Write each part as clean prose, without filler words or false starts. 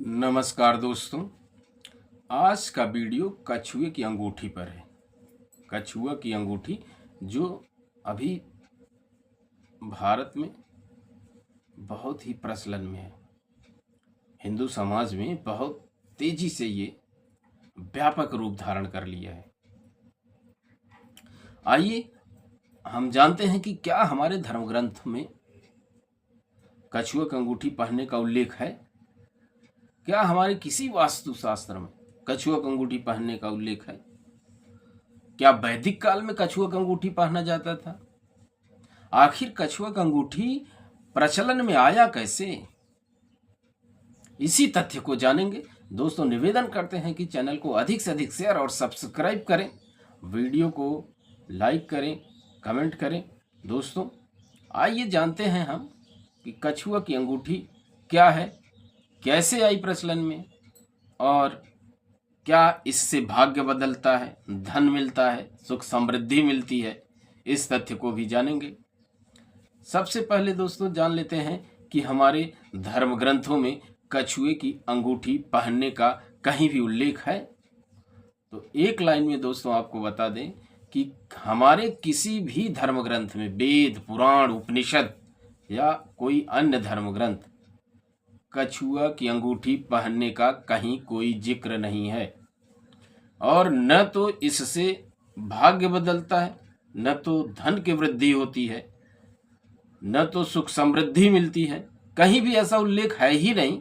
नमस्कार दोस्तों। आज का वीडियो कछुए की अंगूठी पर है। कछुआ की अंगूठी जो अभी भारत में बहुत ही प्रचलन में है। हिंदू समाज में बहुत तेजी से ये व्यापक रूप धारण कर लिया है। आइए हम जानते हैं कि क्या हमारे धर्म ग्रंथ में कछुआ की अंगूठी पहनने का उल्लेख है। क्या हमारे किसी वास्तु शास्त्र में कछुआ की अंगूठी पहनने का उल्लेख है। क्या वैदिक काल में कछुआ की अंगूठी पहना जाता था। आखिर कछुआ की अंगूठी प्रचलन में आया कैसे, इसी तथ्य को जानेंगे। दोस्तों, निवेदन करते हैं कि चैनल को अधिक से अधिक शेयर और सब्सक्राइब करें, वीडियो को लाइक करें, कमेंट करें। दोस्तों, आइए जानते हैं हम कि कछुआ की अंगूठी क्या है, कैसे आई प्रचलन में, और क्या इससे भाग्य बदलता है, धन मिलता है, सुख समृद्धि मिलती है। इस तथ्य को भी जानेंगे। सबसे पहले दोस्तों जान लेते हैं कि हमारे धर्म ग्रंथों में कछुए की अंगूठी पहनने का कहीं भी उल्लेख है। तो एक लाइन में दोस्तों आपको बता दें कि हमारे किसी भी धर्म ग्रंथ में, वेद, पुराण, उपनिषद या कोई अन्य धर्म ग्रंथ, कछुआ की अंगूठी पहनने का कहीं कोई जिक्र नहीं है। और न तो इससे भाग्य बदलता है, न तो धन की वृद्धि होती है, न तो सुख समृद्धि मिलती है। कहीं भी ऐसा उल्लेख है ही नहीं।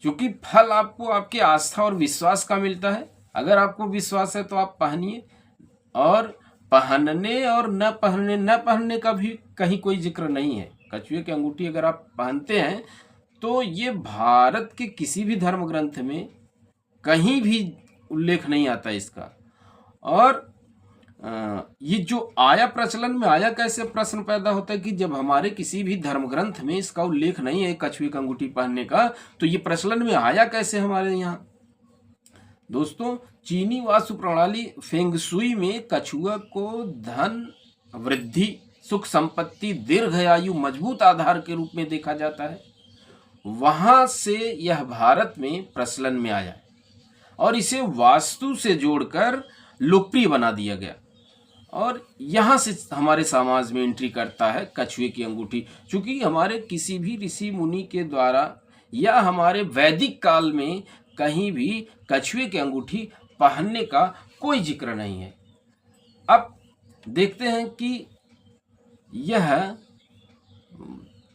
क्योंकि फल आपको आपके आस्था और विश्वास का मिलता है। अगर आपको विश्वास है तो आप पहनिए, और पहनने और न पहनने का भी कहीं कोई जिक्र नहीं है। कछुए की अंगूठी अगर आप पहनते हैं तो ये भारत के किसी भी धर्म ग्रंथ में कहीं भी उल्लेख नहीं आता इसका। और ये जो आया, प्रचलन में आया कैसे, प्रश्न पैदा होता है कि जब हमारे किसी भी धर्म ग्रंथ में इसका उल्लेख नहीं है कछुए की अंगूठी पहनने का, तो ये प्रचलन में आया कैसे हमारे यहाँ। दोस्तों, चीनी वास्तु प्रणाली फेंग शुई में कछुआ को धन, वृद्धि, सुख संपत्ति, दीर्घायु, मजबूत आधार के रूप में देखा जाता है। वहां से यह भारत में प्रचलन में आया और इसे वास्तु से जोड़कर लोकप्रिय बना दिया गया। और यहाँ से हमारे समाज में एंट्री करता है कछुए की अंगूठी। चूंकि हमारे किसी भी ऋषि मुनि के द्वारा या हमारे वैदिक काल में कहीं भी कछुए की अंगूठी पहनने का कोई जिक्र नहीं है। अब देखते हैं कि यह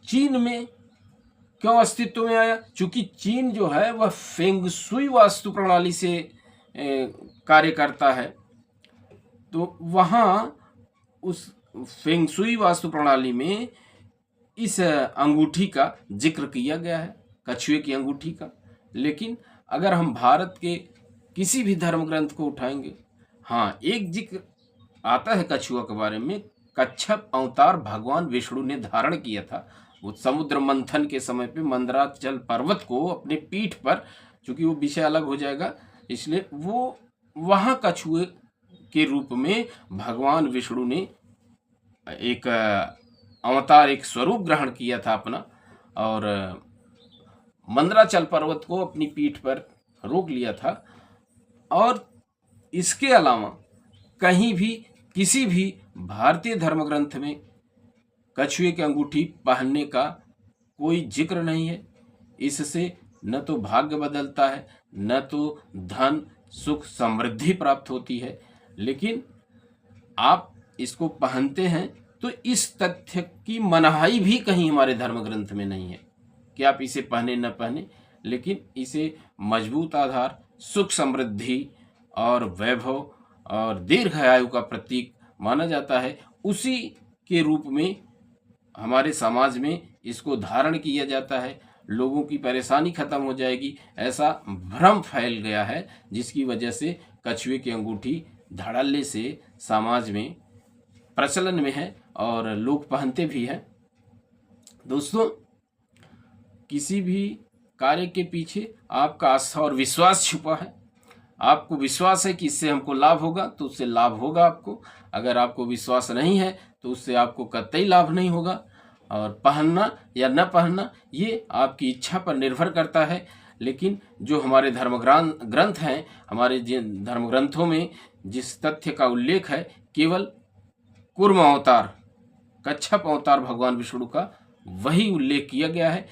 चीन में क्यों अस्तित्व में आया। चूंकि चीन जो है वह फेंग शुई वास्तु प्रणाली से कार्य करता है, तो वहाँ उस फेंग शुई वास्तु प्रणाली में इस अंगूठी का जिक्र किया गया है, कछुए की अंगूठी का। लेकिन अगर हम भारत के किसी भी धर्म ग्रंथ को उठाएंगे, हाँ, एक जिक्र आता है कछुआ के बारे में। कच्छप अवतार भगवान विष्णु ने धारण किया था। वो समुद्र मंथन के समय पे मंदराचल पर्वत को अपने पीठ पर, चूंकि वो विषय अलग हो जाएगा इसलिए वो वहाँ कछुए के रूप में भगवान विष्णु ने एक अवतार, एक स्वरूप ग्रहण किया था अपना, और मंदराचल पर्वत को अपनी पीठ पर रोक लिया था। और इसके अलावा कहीं भी किसी भी भारतीय धर्म ग्रंथ में कछुए की अंगूठी पहनने का कोई जिक्र नहीं है। इससे न तो भाग्य बदलता है, न तो धन, सुख, समृद्धि प्राप्त होती है। लेकिन आप इसको पहनते हैं तो इस तथ्य की मनाही भी कहीं हमारे धर्म ग्रंथ में नहीं है कि आप इसे पहने न पहने। लेकिन इसे मजबूत आधार, सुख समृद्धि और वैभव और दीर्घायु का प्रतीक माना जाता है। उसी के रूप में हमारे समाज में इसको धारण किया जाता है। लोगों की परेशानी खत्म हो जाएगी, ऐसा भ्रम फैल गया है, जिसकी वजह से कछुए की अंगूठी धड़ल्ले से समाज में प्रचलन में है और लोग पहनते भी हैं। दोस्तों, किसी भी कार्य के पीछे आपका आस्था और विश्वास छुपा है। आपको विश्वास है कि इससे हमको लाभ होगा तो उससे लाभ होगा आपको। अगर आपको विश्वास नहीं है तो उससे आपको कतई लाभ नहीं होगा। और पहनना या न पहनना ये आपकी इच्छा पर निर्भर करता है। लेकिन जो हमारे ग्रंथ हैं, हमारे जिन धर्म ग्रंथों में जिस तथ्य का उल्लेख है, केवल कूर्म अवतार, कच्छप अवतार भगवान विष्णु का वही उल्लेख किया गया है।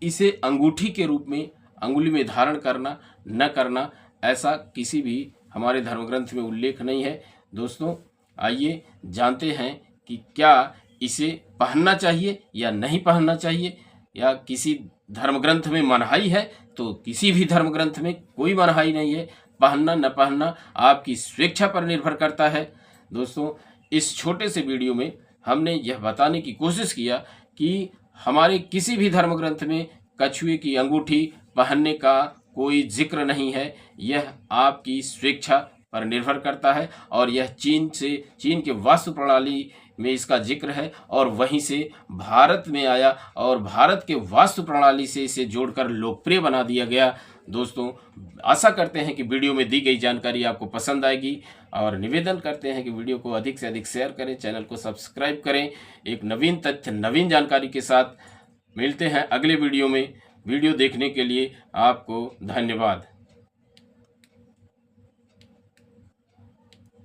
इसे अंगूठी के रूप में अंगुली में धारण करना न करना, ऐसा किसी भी हमारे धर्म ग्रंथ में उल्लेख नहीं है। दोस्तों, आइए जानते हैं कि क्या इसे पहनना चाहिए या नहीं पहनना चाहिए, या किसी धर्म ग्रंथ में मनाही है तो किसी भी धर्म ग्रंथ में कोई मनाही नहीं है। पहनना न पहनना आपकी स्वेच्छा पर निर्भर करता है। दोस्तों, इस छोटे से वीडियो में हमने यह बताने की कोशिश किया कि हमारे किसी भी धर्म ग्रंथ में कछुए की अंगूठी पहनने का कोई जिक्र नहीं है। यह आपकी स्वेच्छा पर निर्भर करता है और यह चीन के वास्तु प्रणाली में इसका जिक्र है और वहीं से भारत में आया और भारत के वास्तु प्रणाली से इसे जोड़कर लोकप्रिय बना दिया गया। दोस्तों, आशा करते हैं कि वीडियो में दी गई जानकारी आपको पसंद आएगी और निवेदन करते हैं कि वीडियो को अधिक से अधिक शेयर करें, चैनल को सब्सक्राइब करें। एक नवीन तथ्य, नवीन जानकारी के साथ मिलते हैं अगले वीडियो में। वीडियो देखने के लिए आपको धन्यवाद।